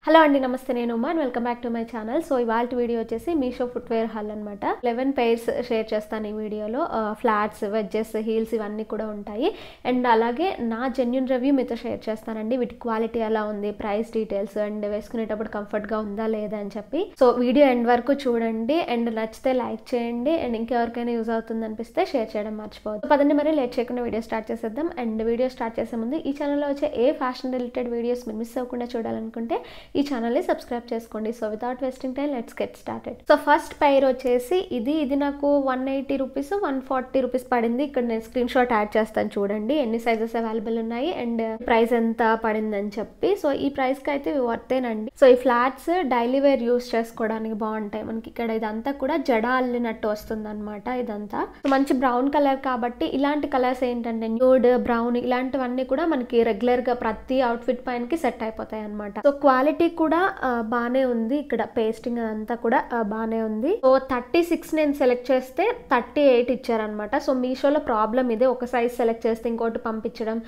Hello అండి, నమస్తే. నేను Uma. Welcome back to my channel. So ఇవాళ వీడియో వచ్చేసి మీషో ఫుట్వేర్ హాల్ అనమాట. 11 పైర్స్ షేర్ చేస్తాను ఈ వీడియోలో. ఫ్లాట్స్, వెడ్జెస్, హీల్స్ ఇవన్నీ కూడా ఉంటాయి. అండ్ అలాగే నా జెన్యూన్ రివ్యూ మీతో షేర్ చేస్తానండి. వీటి క్వాలిటీ ఎలా ఉంది, ప్రైస్ డీటెయిల్స్, అండ్ వేసుకునేటప్పుడు కంఫర్ట్గా ఉందా లేదా అని చెప్పి. సో వీడియో ఎండ్ వరకు చూడండి. అండ్ నచ్చితే లైక్ చేయండి. అండ్ ఇంకెవరికైనా యూజ్ అవుతుంది అనిపిస్తే షేర్ చేయడం మర్చిపోవద్దు. పదండి, మరి లేట్ చేయకుండా వీడియో స్టార్ట్ చేసేద్దాం. అండ్ వీడియో స్టార్ట్ చేసే ముందు ఈ ఛానల్లో వచ్చే ఏ ఫ్యాషన్ రిలేటెడ్ వీడియోస్ మీరు మిస్ అవ్వకుండా చూడాలనుకుంటే ఈ ఛానల్ని సబ్స్క్రైబ్ చేసుకోండి. So without wasting time let's get started. So first pair వచ్చేసి ఇది నాకు 180 రూపీస్ 140 రూపీస్ పడింది. ఇక్కడ నేను స్క్రీన్ షాట్ యాడ్ చేస్తాను, చూడండి ఎన్ని సైజెస్ అవైలబుల్ ఉన్నాయి అండ్ ప్రైస్ ఎంత పడిందని చెప్పి. సో ఈ ప్రైస్ కి అయితే వర్తేనండి. సో ఈ ఫ్లాట్స్ డైలీ వేర్ యూస్ చేసుకోవడానికి బాగుంటాయి. మనకి ఇక్కడ ఇదంతా కూడా జడ అల్లినట్టు వస్తుంది అనమాట. ఇదంతా మంచి బ్రౌన్ కలర్ కాబట్టి ఇలాంటి కలర్స్ ఏంటంటే న్యూడ్, బ్రౌన్ ఇలాంటివన్నీ కూడా మనకి రెగ్యులర్ గా ప్రతి అవుట్ఫిట్ పైనకి సెట్ అయిపోతాయి అనమాట. సో క్వాలిటీ కూడా బానే ఉంది. ఇక్కడ పేస్టింగ్ అంతా కూడా బానే ఉంది. సో 36 నేను సెలెక్ట్ చేస్తే 38 ఇచ్చారనమాట. సో మీషోలో ప్రాబ్లం ఇదే, ఒక సైజ్ సెలెక్ట్ చేస్తే ఇంకోటి పంపించడం,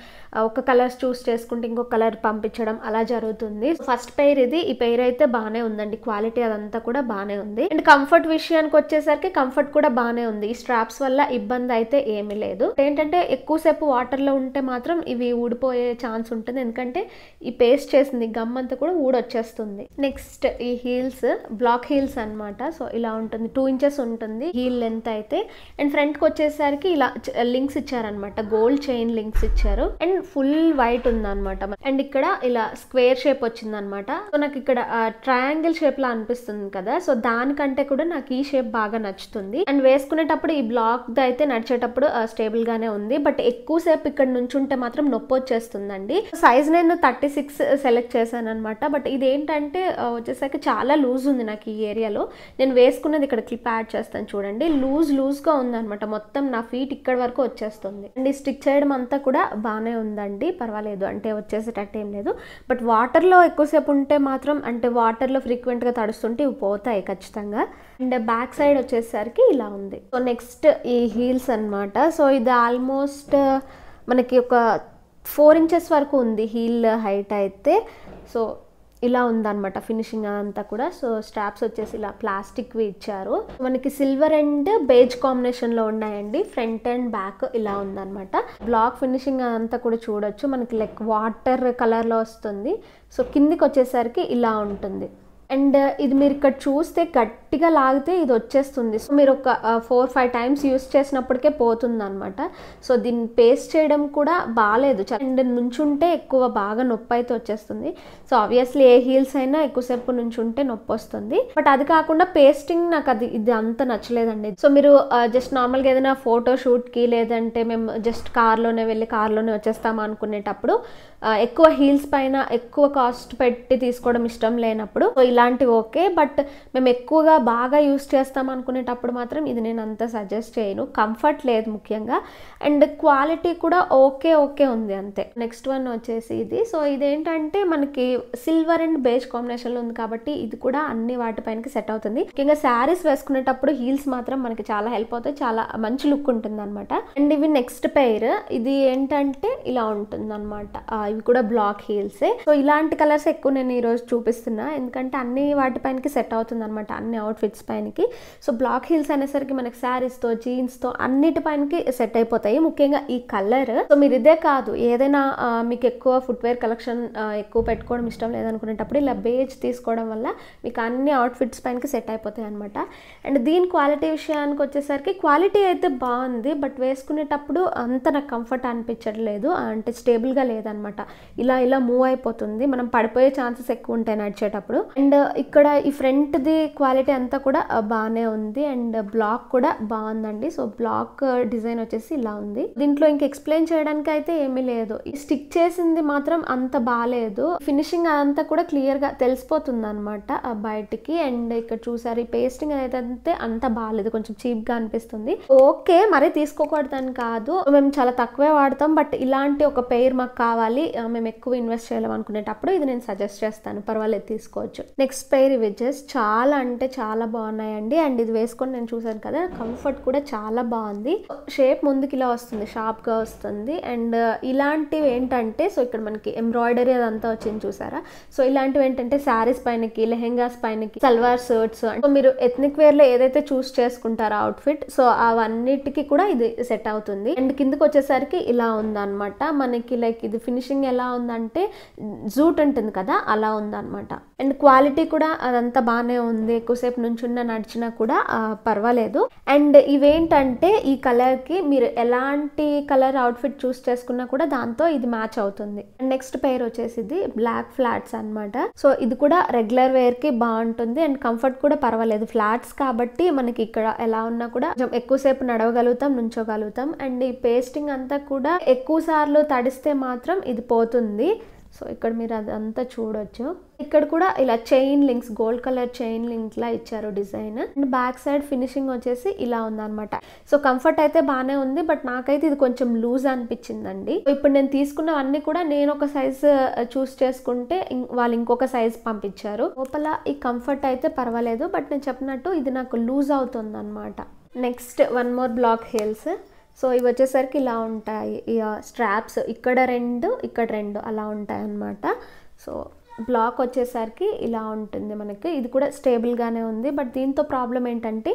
ఒక కలర్స్ చూస్ చేసుకుంటే ఇంకో కలర్ పంపించడం అలా జరుగుతుంది. ఫస్ట్ పెయిర్ ఇది. ఈ పెయిర్ అయితే బానే ఉందండి. క్వాలిటీ అదంతా కూడా బానే ఉంది. అండ్ కంఫర్ట్ విషయానికి వచ్చేసరికి కంఫర్ట్ కూడా బానే ఉంది. ఈ స్ట్రాప్స్ వల్ల ఇబ్బంది అయితే ఏమీ లేదు. ఏంటంటే ఎక్కువసేపు వాటర్ లో ఉంటే మాత్రం ఇవి ఊడిపోయే ఛాన్స్ ఉంటుంది. ఎందుకంటే ఈ పేస్ట్ చేసింది గమ్ అంతా కూడా ఊడొచ్చేస్తుంది. నెక్స్ట్ ఈ హీల్స్ బ్లాక్ హీల్స్ అనమాట. సో ఇలా ఉంటుంది, 2 ఇంచెస్ ఉంటుంది హీల్ లెంత్ అయితే. అండ్ ఫ్రంట్ కి వచ్చేసరికి ఇలా లింక్స్ ఇచ్చారనమాట, గోల్డ్ చైన్ లింక్స్ ఇచ్చారు. అండ్ ఫుల్ వైట్ ఉంది అనమాట. అండ్ ఇక్కడ ఇలా స్క్వేర్ షేప్ వచ్చింది అనమాట. సో నాకు ఇక్కడ ట్రయాంగిల్ షేప్ లా అనిపిస్తుంది కదా, సో దానికంటే కూడా నాకు ఈ షేప్ బాగా నచ్చుతుంది. అండ్ వేసుకునేటప్పుడు ఈ బ్లాక్ అయితే నడిచేటప్పుడు స్టేబుల్ గానే ఉంది. బట్ ఎక్కువసేపు ఇక్కడ నుంచి ఉంటే మాత్రం నొప్పి వచ్చేస్తుందండి. సైజ్ నేను 36 సెలెక్ట్ చేశాను అనమాట. బట్ ఇది ఏంటంటే వచ్చేసరికి చాలా లూజ్ ఉంది నాకు ఈ ఏరియాలో. నేను వేసుకున్నది ఇక్కడ క్లిప్ యాడ్ చేస్తాను, చూడండి. లూజ్ గా ఉంది అనమాట. మొత్తం నా ఫీట్ ఇక్కడ వరకు వచ్చేస్తుంది. అండ్ ఈ స్టిక్ చేయడం అంతా కూడా బాగానే ఉందండి, పర్వాలేదు, అంటే వచ్చేసేటట్టు ఏం లేదు. బట్ వాటర్లో ఎక్కువసేపు ఉంటే మాత్రం, అంటే వాటర్లో ఫ్రీక్వెంట్గా తడుస్తుంటే ఇవి పోతాయి ఖచ్చితంగా. అండ్ బ్యాక్ సైడ్ వచ్చేసరికి ఇలా ఉంది. సో నెక్స్ట్ ఈ హీల్స్ అనమాట. సో ఇది ఆల్మోస్ట్ మనకి ఒక 4 ఇంచెస్ వరకు ఉంది హీల్ హైట్ అయితే. సో ఇలా ఉందన్నమాట ఫినిషింగ్ అంతా కూడా. సో స్ట్రాప్స్ వచ్చేసి ఇలా ప్లాస్టిక్వి ఇచ్చారు. మనకి సిల్వర్ అండ్ బేజ్ కాంబినేషన్లో ఉన్నాయండి. ఫ్రంట్ అండ్ బ్యాక్ ఇలా ఉందన్నమాట. బ్లాక్ ఫినిషింగ్ అంతా కూడా చూడొచ్చు. మనకి లైక్ వాటర్ కలర్లో వస్తుంది. సో కిందికి వచ్చేసరికి ఇలా ఉంటుంది. అండ్ ఇది మీరు ఇక్కడ చూస్తే గట్టిగా లాగితే ఇది వచ్చేస్తుంది. సో మీరు ఒక 4-5 టైమ్స్ యూస్ చేసినప్పటికే పోతుంది అనమాట. సో దీన్ని పేస్ట్ చేయడం కూడా బాగాలేదు. అండ్ నుంచుంటే ఎక్కువ బాగా నొప్పి అయితే వచ్చేస్తుంది. సో ఆబ్వియస్లీ ఏ హీల్స్ అయినా ఎక్కువసేపు నుంచుంటే నొప్పి వస్తుంది. బట్ అది కాకుండా పేస్టింగ్ నాకు ఇది అంత నచ్చలేదండి. సో మీరు జస్ట్ నార్మల్గా ఏదైనా ఫోటో షూట్కి, లేదంటే మేము జస్ట్ కార్లోనే వెళ్ళి కార్లోనే వచ్చేస్తాము అనుకునేటప్పుడు, ఎక్కువ హీల్స్ పైన ఎక్కువ కాస్ట్ పెట్టి తీసుకోవడం ఇష్టం లేనప్పుడు ఇలాంటివి ఓకే. బట్ మేము ఎక్కువగా బాగా యూస్ చేస్తాం అనుకునేటప్పుడు మాత్రం ఇది నేను అంత సజెస్ట్ చేయను. కంఫర్ట్ లేదు ముఖ్యంగా. అండ్ క్వాలిటీ కూడా ఓకే ఉంది అంతే. నెక్స్ట్ వన్ వచ్చేసి ఇది. సో ఇదేంటంటే మనకి సిల్వర్ అండ్ బేజ్ కాంబినేషన్లో ఉంది కాబట్టి ఇది కూడా అన్ని వాటిపైనకి సెట్ అవుతుంది. ముఖ్యంగా శారీస్ వేసుకునేటప్పుడు హీల్స్ మాత్రం మనకి చాలా హెల్ప్ అవుతాయి. చాలా మంచి లుక్ ఉంటుంది అనమాట. అండ్ ఇవి నెక్స్ట్ పెయిర్. ఇది ఏంటంటే ఇలా ఉంటుంది అనమాట. ఇవి కూడా బ్లాక్ హీల్సే. సో ఇలాంటి కలర్స్ ఎక్కువ నేను ఈరోజు చూపిస్తున్నా, ఎందుకంటే అన్ని వాటిపైనకి సెట్ అవుతుంది అనమాట, అన్ని అవుట్ఫిట్స్ పైనకి. సో బ్లాక్ హీల్స్ అనేసరికి మనకి శారీస్తో, జీన్స్తో అన్నిటిపైనకి సెట్ అయిపోతాయి. ముఖ్యంగా ఈ కలర్. సో మీరు ఇదే కాదు, ఏదైనా మీకు ఎక్కువ ఫుట్వేర్ కలెక్షన్ ఎక్కువ పెట్టుకోవడం ఇష్టం లేదనుకునేటప్పుడు ఇలా బేజ్ తీసుకోవడం వల్ల మీకు అన్ని అవుట్ఫిట్స్ పైనకి సెట్ అయిపోతాయి అనమాట. అండ్ దీని క్వాలిటీ విషయానికి వచ్చేసరికి క్వాలిటీ అయితే బాగుంది. బట్ వేసుకునేటప్పుడు అంత నాకు కంఫర్ట్ అనిపించట్లేదు, అంటే స్టేబుల్గా లేదనమాట. ఇలా మూవ్ అయిపోతుంది. మనం పడిపోయే ఛాన్సెస్ ఎక్కువ ఉంటాయి నడిచేటప్పుడు. అండ్ ఇక్కడ ఈ ఫ్రంట్ ది క్వాలిటీ అంతా కూడా బాగానే ఉంది. అండ్ బ్లాక్ కూడా బాగుందండి. సో బ్లాక్ డిజైన్ వచ్చేసి ఇలా ఉంది. దీంట్లో ఇంక ఎక్స్ప్లెయిన్ చేయడానికి అయితే ఏమీ లేదు. ఈ స్టిక్ చేసింది మాత్రం అంత బాగాలేదు. ఫినిషింగ్ అదంతా కూడా క్లియర్ గా తెలిసిపోతుంది అనమాట బయటికి. అండ్ ఇక్కడ చూసారు ఈ పేస్టింగ్ అయితే అంత బాగాలేదు, కొంచెం చీప్ గా అనిపిస్తుంది. ఓకే, మరీ తీసుకోకూడదని కాదు, మేము చాలా తక్కువే వాడతాం. బట్ ఇలాంటి ఒక పెయిర్ మాకు కావాలి, మేము ఎక్కువ ఇన్వెస్ట్ చేయాలి అనుకునేటప్పుడు ఇది నేను సజెస్ట్ చేస్తాను, పర్వాలేదు తీసుకోవచ్చు. నెక్స్ట్ నెక్స్ట్ పెయిర్ వెడ్జెస్ చాలా అంటే చాలా బాగున్నాయండి. అండ్ ఇది వేసుకొని నేను చూసాను కదా, కంఫర్ట్ కూడా చాలా బాగుంది. షేప్ ముందుకు ఇలా వస్తుంది, షార్ప్గా వస్తుంది. అండ్ ఇలాంటివి ఏంటంటే సో ఇక్కడ మనకి ఎంబ్రాయిడరీ అదంతా వచ్చింది చూసారా. సో ఇలాంటివి ఏంటంటే శారీస్ పైనకి, లెహెంగాస్ పైనకి, సల్వార్ షర్ట్స్, మీరు ఎథ్నిక్ వేర్లో ఏదైతే చూస్ చేసుకుంటారో అవుట్ఫిట్, సో అవన్నిటికీ కూడా ఇది సెట్ అవుతుంది. అండ్ కిందకి వచ్చేసరికి ఇలా ఉందన్నమాట. మనకి లైక్ ఇది ఫినిషింగ్ ఎలా ఉందంటే జూట్ ఉంటుంది కదా, అలా ఉందన్నమాట. అండ్ క్వాలిటీ కూడా అదంతా బాగానే ఉంది. ఎక్కువసేపు నుంచున్న నడిచినా కూడా పర్వాలేదు. అండ్ ఇవేంటంటే ఈ కలర్కి మీరు ఎలాంటి కలర్ అవుట్ఫిట్ చూస్ చేసుకున్నా కూడా దాంతో ఇది మ్యాచ్ అవుతుంది. అండ్ నెక్స్ట్ పెయిర్ వచ్చేసి ఇది బ్లాక్ ఫ్లాట్స్ అనమాట. సో ఇది కూడా రెగ్యులర్ వేర్కి బాగుంటుంది అండ్ కంఫర్ట్ కూడా పర్వాలేదు. ఫ్లాట్స్ కాబట్టి మనకి ఇక్కడ ఎలా ఉన్నా కూడా ఎక్కువసేపు నడవగలుగుతాం, నుంచోగలుగుతాం. అండ్ ఈ పేస్టింగ్ అంతా కూడా ఎక్కువ సార్లు తడిస్తే మాత్రం ఇది పోతుంది. సో ఇక్కడ మీరు అదంతా చూడొచ్చు. ఇక్కడ కూడా ఇలా chain links, gold colour chain link లా ఇచ్చారు design. And back side finishing వచ్చేసి ఇలా ఉందన్నమాట. సో కంఫర్ట్ అయితే బాగానే ఉంది, బట్ నాకైతే ఇది కొంచెం లూజ్ అనిపించిందండి. ఇప్పుడు నేను తీసుకున్నవన్నీ కూడా నేను ఒక సైజ్ చూస్ చేసుకుంటే వాళ్ళు ఇంకొక సైజ్ పంపించారు. లోపల ఈ కంఫర్ట్ అయితే పర్వాలేదు, బట్ నేను చెప్పినట్టు ఇది నాకు లూజ్ అవుతుంది అనమాట. Next one more black heels. So ఇవి వచ్చేసరికి ఇలా ఉంటాయి. స్ట్రాప్స్ ఇక్కడ 2 ఇక్కడ 2 అలా ఉంటాయి అన్నమాట. సో బ్లాక్ వచ్చేసరికి ఇలా ఉంటుంది మనకి. ఇది కూడా స్టేబుల్గానే ఉంది, బట్ దీంతో ప్రాబ్లం ఏంటంటే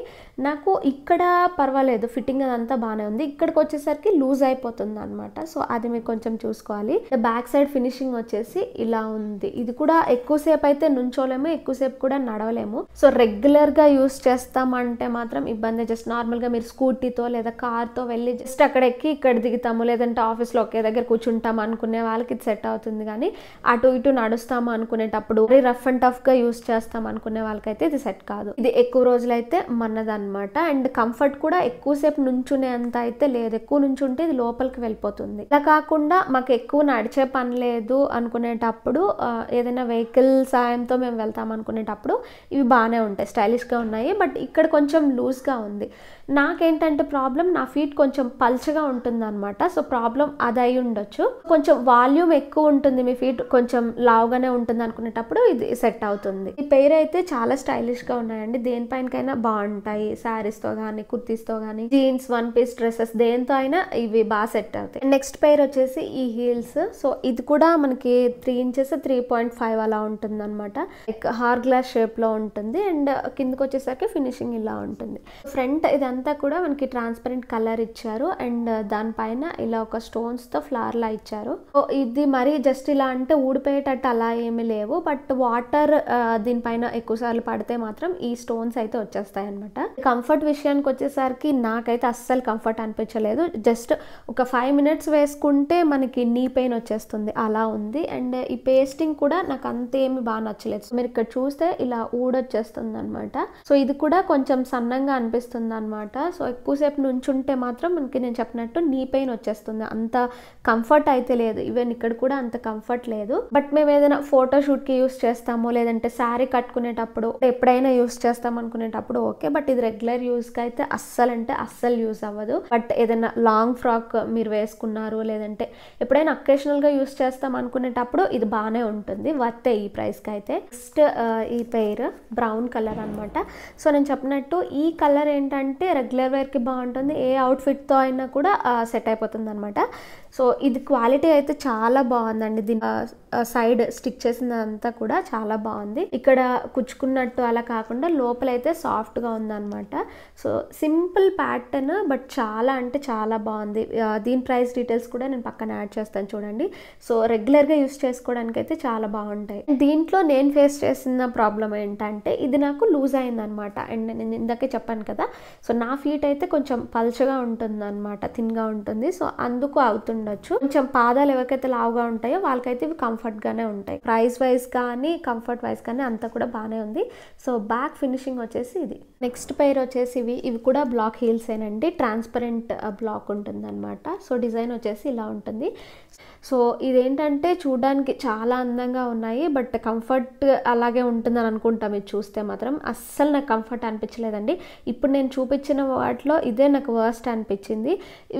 నాకు ఇక్కడ పర్వాలేదు, ఫిట్టింగ్ అదంతా బాగానే ఉంది. ఇక్కడికి వచ్చేసరికి లూజ్ అయిపోతుంది అనమాట. సో అది మీరు కొంచెం చూసుకోవాలి. బ్యాక్ సైడ్ ఫినిషింగ్ వచ్చేసి ఇలా ఉంది. ఇది కూడా ఎక్కువసేపు అయితే నుంచోలేము, ఎక్కువసేపు కూడా నడవలేము. సో రెగ్యులర్గా యూస్ చేస్తామంటే మాత్రం ఇబ్బంది. జస్ట్ నార్మల్గా మీరు స్కూటీతో లేదా కార్తో వెళ్ళి జస్ట్ అక్కడ ఎక్కి ఇక్కడ దిగుతాము, లేదంటే ఆఫీస్లో ఒకే దగ్గర కూర్చుంటాం అనుకునే వాళ్ళకి ఇది సెట్ అవుతుంది. కానీ అటు ఇటు నడుస్తాము అనుకునేటప్పుడు, రఫ్ అండ్ టఫ్ గా యూస్ చేస్తాం అనుకునే వాళ్ళకైతే ఇది సెట్ కాదు. ఇది ఎక్కువ రోజులైతే మన్నదన్నమాట. అండ్ కంఫర్ట్ కూడా ఎక్కువసేపు నుంచునే అంత అయితే లేదు. ఎక్కువ నుంచుంటే ఇది లోపలికి వెళ్ళిపోతుంది. ఇలా కాకుండా మాకు ఎక్కువ నడిచే పని లేదు అనుకునేటప్పుడు, ఏదైనా వెహికల్ సాయంతో మేము వెళ్తాం అనుకునేటప్పుడు ఇవి బాగానే ఉంటాయి, స్టైలిష్ గా ఉన్నాయి. బట్ ఇక్కడ కొంచెం లూజ్ గా ఉంది. నాకేంటంటే ప్రాబ్లం, నా ఫీట్ కొంచెం పల్చగా ఉంటుంది అనమాట. సో ప్రాబ్లం అది అయి ఉండొచ్చు. కొంచెం వాల్యూమ్ ఎక్కువ ఉంటుంది, మీ ఫీట్ కొంచెం లావుగానే ఉంటుంది అనుకునేటప్పుడు ఇది సెట్ అవుతుంది. ఈ పెయిర్ అయితే చాలా స్టైలిష్ గా ఉన్నాయండి. దేనిపైనకైనా బాగుంటాయి. శారీస్ తో గానీ, కుర్తీస్ తో గానీ, జీన్స్, 1 పీస్ డ్రెస్సెస్ దేంతో అయినా ఇవి బాగా సెట్ అవుతాయి. నెక్స్ట్ పెయిర్ వచ్చేసి ఈ హీల్స్. సో ఇది కూడా మనకి 3 ఇంచెస్ 3.5 అలా ఉంటుంది అనమాట. లైక్ హార్ గ్లాస్ షేప్ లో ఉంటుంది. అండ్ కిందకి వచ్చేసరికి ఫినిషింగ్ ఇలా ఉంటుంది. ఫ్రంట్ ఇదంతా కూడా మనకి ట్రాన్స్పరెంట్ కలర్ ఇచ్చారు. అండ్ దానిపైన ఇలా ఒక స్టోన్స్ తో ఫ్లవర్ లా ఇచ్చారు. ఇది మరి జస్ట్ ఇలా అంటే ఊడిపోయేటట్టు అలా ఏమీ లేవు. బట్ వాటర్ దీనిపైన ఎక్కువ సార్లు పడితే మాత్రం ఈ స్టోన్స్ అయితే వచ్చేస్తాయి అనమాట. కంఫర్ట్ విషయానికి వచ్చేసరికి నాకైతే అస్సలు కంఫర్ట్ అనిపించలేదు. జస్ట్ ఒక 5 minutes వేసుకుంటే మనకి నీ పెయిన్ వచ్చేస్తుంది, అలా ఉంది. అండ్ ఈ పేస్టింగ్ కూడా నాకు అంతేమి బాగా నచ్చలేదు. సో మీరు ఇక్కడ చూస్తే ఇలా ఊడొచ్చేస్తుంది అనమాట. సో ఇది కూడా కొంచెం సన్నంగా అనిపిస్తుంది అనమాట. సో ఎక్కువసేపు నుంచుంటే మాత్రం మనకి నేను చెప్పినట్టు నీ పెయిన్ వచ్చేస్తుంది. అంత కంఫర్ట్ అయితే లేదు. ఈవెన్ ఇక్కడ కూడా అంత కంఫర్ట్ లేదు. బట్ మేము ఏదైనా ఫోటోషూట్కి యూస్ చేస్తాము, లేదంటే శారీ కట్టుకునేటప్పుడు ఎప్పుడైనా యూస్ చేస్తాం అనుకునేటప్పుడు ఓకే. బట్ ఇది రెగ్యులర్ యూస్కి అయితే అస్సలు అంటే అస్సలు యూస్ అవ్వదు. బట్ ఏదైనా లాంగ్ ఫ్రాక్ మీరు వేసుకున్నారు, లేదంటే ఎప్పుడైనా అకేషనల్గా యూస్ చేస్తాం అనుకునేటప్పుడు ఇది బాగానే ఉంటుంది, వర్తే ఈ ప్రైస్కి అయితే. నెక్స్ట్ ఈ పెయిర్ బ్రౌన్ కలర్ అనమాట. సో నేను చెప్పినట్టు ఈ కలర్ ఏంటంటే రెగ్యులర్ వేర్కి బాగుంటుంది, ఏ అవుట్ఫిట్తో అయినా కూడా సెట్ అయిపోతుంది అనమాట. సో ఇది క్వాలిటీ అయితే చాలా బాగుందండి. దీని సైడ్ స్టిక్ చేసినంతా కూడా చాలా బాగుంది. ఇక్కడ కుచ్చుకున్నట్టు అలా కాకుండా లోపలైతే సాఫ్ట్గా ఉందన్నమాట. సో సింపుల్ ప్యాటర్న్, బట్ చాలా అంటే చాలా బాగుంది. దీని ప్రైస్ డీటెయిల్స్ కూడా నేను పక్కన యాడ్ చేస్తాను చూడండి. సో రెగ్యులర్గా యూస్ చేసుకోవడానికి అయితే చాలా బాగుంటాయి. దీంట్లో నేను ఫేస్ చేసిన ప్రాబ్లం ఏంటంటే ఇది నాకు లూజ్ అయిందనమాట. అండ్ నేను ఇందాకే చెప్పాను కదా, సో నా ఫీట్ అయితే కొంచెం పల్చగా ఉంటుంది అనమాట, థిన్గా ఉంటుంది. సో అందుకు అవుతుండొచ్చు. కొంచెం పాదాలు ఎవరికైతే లావుగా ఉంటాయో వాళ్ళకైతే ఇవి కంఫర్ట్గానే ఉంటాయి. ప్రైస్ వైజ్ కానీ కంఫర్ట్ వైజ్ కానీ అంతా కూడా బాగానే ఉంది. సో బ్యాక్ ఫినిషింగ్ వచ్చేసి ఇది. నెక్స్ట్ పెయిర్ వచ్చేసి ఇవి కూడా బ్లాక్ హీల్స్ ఏనండి. ట్రాన్స్పరెంట్ బ్లాక్ ఉంటుంది అనమాట. సో డిజైన్ వచ్చేసి ఇలా ఉంటుంది. సో ఇదేంటంటే చూడడానికి చాలా అందంగా ఉన్నాయి, బట్ కంఫర్ట్ అలాగే ఉంటుందని అనుకుంటాం. ఇది చూస్తే మాత్రం అస్సలు నాకు కంఫర్ట్ అనిపించలేదండి. ఇప్పుడు నేను చూపించిన వాటిలో ఇదే నాకు వర్స్ట్ అనిపించింది.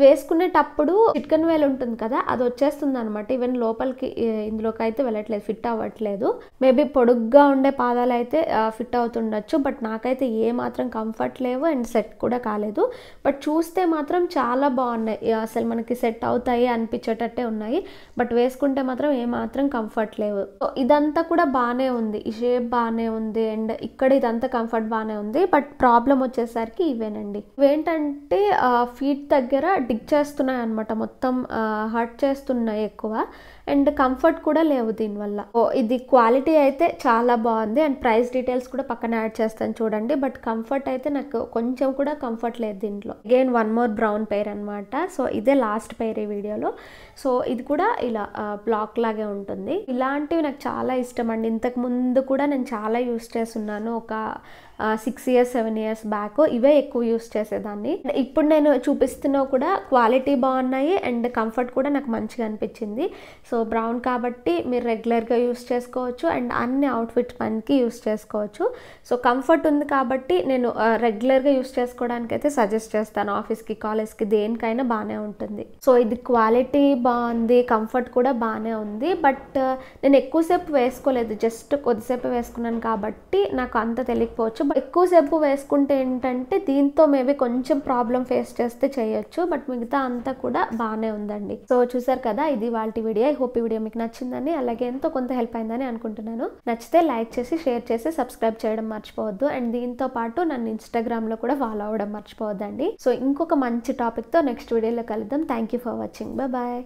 వేసుకునేటప్పుడు చిట్కన్ వేలు ఉంటుంది కదా, అది వచ్చేస్తుంది అనమాట. ఈవెన్ లోపలికి ఇందులోకి అయితే వెళ్ళట్లేదు, ఫిట్ ఫిట్ అవ్వట్లేదు. మేబీ పొడుగ్గా ఉండే పాదాలు అయితే ఫిట్ అవుతుండొచ్చు, బట్ నాకైతే ఏ మాత్రం కంఫర్ట్ లేవు అండ్ సెట్ కూడా కాలేదు. బట్ చూస్తే మాత్రం చాలా బాగున్నాయి, అసలు మనకి సెట్ అవుతాయి అనిపించేటట్టే ఉన్నాయి. బట్ వేసుకుంటే మాత్రం ఏ మాత్రం కంఫర్ట్ లేవు. ఇదంతా కూడా బాగానే ఉంది, ఈ షేప్ బాగానే ఉంది అండ్ ఇక్కడ ఇదంతా కంఫర్ట్ బాగానే ఉంది. బట్ ప్రాబ్లం వచ్చేసరికి ఇవేనండి. ఇవేంటంటే ఫీట్ దగ్గర డిగ్ చేస్తున్నాయి అనమాట, మొత్తం హర్ట్ చేస్తున్నాయి ఎక్కువ అండ్ కంఫర్ట్ కూడా లేవు దీనివల్ల. ఇది క్వాలిటీ అయితే చాలా బాగుంది అండ్ ప్రైస్ డీటెయిల్స్ కూడా పక్కన యాడ్ చేస్తాను చూడండి. బట్ కంఫర్ట్ అయితే నాకు కొంచెం కూడా కంఫర్ట్ లేదు దీంట్లో. Again one more brown pair అనమాట. సో ఇదే లాస్ట్ పెయిర్ ఈ వీడియోలో. సో ఇది కూడా ఇలా బ్లాక్ లాగే ఉంటుంది. ఇలాంటివి నాకు చాలా ఇష్టం అండి. ఇంతకు ముందు కూడా నేను చాలా యూస్ చేస్తున్నాను, ఒక 6 years 7 years బ్యాక్ ఇవే ఎక్కువ యూస్ చేసేదాన్ని. ఇప్పుడు నేను చూపిస్తున్నవి కూడా క్వాలిటీ బాగున్నాయి అండ్ కంఫర్ట్ కూడా నాకు మంచిగా అనిపించింది. సో బ్రౌన్ కాబట్టి మీరు రెగ్యులర్గా యూస్ చేసుకోవచ్చు అండ్ అన్ని అవుట్ఫిట్స్ పనికి యూస్ చేసుకోవచ్చు. సో కంఫర్ట్ ఉంది కాబట్టి నేను రెగ్యులర్గా యూస్ చేసుకోవడానికి అయితే సజెస్ట్ చేస్తాను. ఆఫీస్కి కాలేజ్కి దేనికైనా బాగానే ఉంటుంది. సో ఇది క్వాలిటీ బాగుంది, కంఫర్ట్ కూడా బాగానే ఉంది. బట్ నేను ఎక్కువసేపు వేసుకోలేదు, జస్ట్ కొద్దిసేపు వేసుకున్నాను కాబట్టి నాకు అంత తెలియకపోవచ్చు. ఎక్కువసేపు వేసుకుంటే ఏంటంటే దీంతో మేబీ కొంచెం ప్రాబ్లం ఫేస్ చేస్తే చేయొచ్చు, బట్ మిగతా అంతా కూడా బాగానే ఉందండి. సో చూసారు కదా, ఇది వాళ్ళ వీడియో. ఐ హోప్ ఈ వీడియో మీకు నచ్చిందని, అలాగే ఎంతో కొంత హెల్ప్ అయిందని అనుకుంటున్నాను. నచ్చితే లైక్ చేసి షేర్ చేసి సబ్స్క్రైబ్ చేయడం మర్చిపోవద్దు అండ్ దీంతో పాటు నన్ను ఇన్స్టాగ్రామ్లో కూడా ఫాలో అవ్వడం మర్చిపోవద్దండి. సో ఇంకొక మంచి టాపిక్తో నెక్స్ట్ వీడియోలో కలుద్దాం. Thank you for watching. Bye.